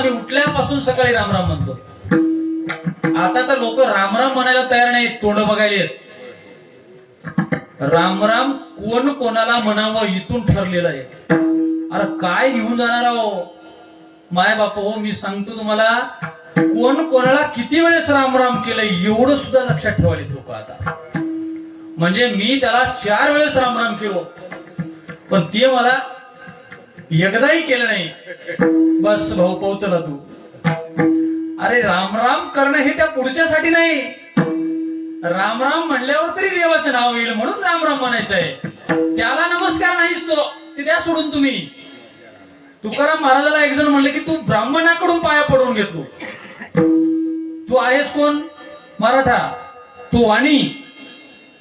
आम्ही उठल्यापासून सकाळी रामराम म्हणतो. आता तर लोक रामराम म्हणायला तयार नाहीत, तोंड बघायला येत. रामराम कोण कोणाला म्हणावं इथून ठरलेलं आहे. अरे काय घेऊन जाणार आहो माय बाप हो. मी सांगतो तुम्हाला, कोण कोणाला किती वेळेस रामराम केलंय एवढं सुद्धा लक्षात ठेवायला लोक आता. म्हणजे मी त्याला 4 वेळेस रामराम केलो, पण ते मला एकदाही केलं नाही. बस भाऊ पोहोचला तू. अरे रामराम करणं हे त्या पुढच्यासाठी नाही. रामराम म्हणल्यावर तरी देवाचं नाव येईल म्हणून रामराम म्हणायचं आहे. त्याला नमस्कार नाहीच तो, ते द्या सोडून तुम्ही. तुकाराम महाराजाला एक जण म्हणले की तू ब्राह्मणाकडून पाया पडून घेतो. तू आहेस कोण? मराठा. तू वाणी,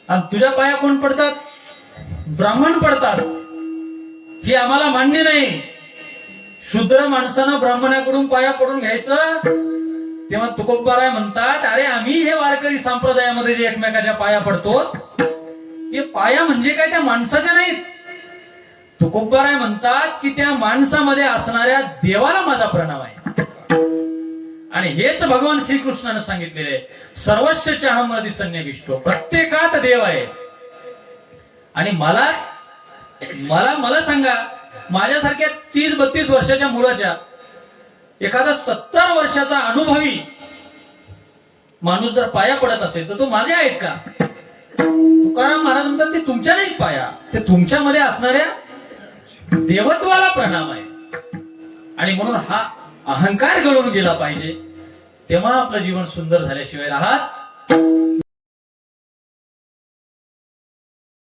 आणि तुझ्या पाया कोण पडतात? ब्राह्मण पडतात. हे आम्हाला मान्य नाही. शूद्र माणसानं ब्राह्मणाकडून पाया पडून घ्यायचं. तेव्हा तुकोबाराय म्हणतात, अरे आम्ही हे वारकरी संप्रदायामध्ये जे एकमेकाच्या पाया पडतो ते पाया म्हणजे काय त्या माणसाच्या नाहीत. तुकोबाराय म्हणतात की त्या माणसामध्ये असणाऱ्या देवाला माझा प्रणाम आहे. आणि हेच भगवान श्रीकृष्णाने सांगितलेले आहे, सर्वस्व चाहमरती सन्निविष्टो. प्रत्येकात देव आहे. आणि मला मला मला सांगा, माझ्यासारख्या 30-32 वर्षाच्या मुलाच्या एखादा 70 वर्षाचा अनुभवी माणूस जर पाया पडत असेल तर तो माझे आहेत का? तुकाराम महाराज म्हणतात ते तुमच्या नाहीत पाया, ते तुमच्यामध्ये असणाऱ्या देवत्वाला प्रणाम आहे. आणि म्हणून हा अहंकार गळून गेला पाहिजे, तेव्हा आपलं जीवन सुंदर झाल्याशिवाय राहत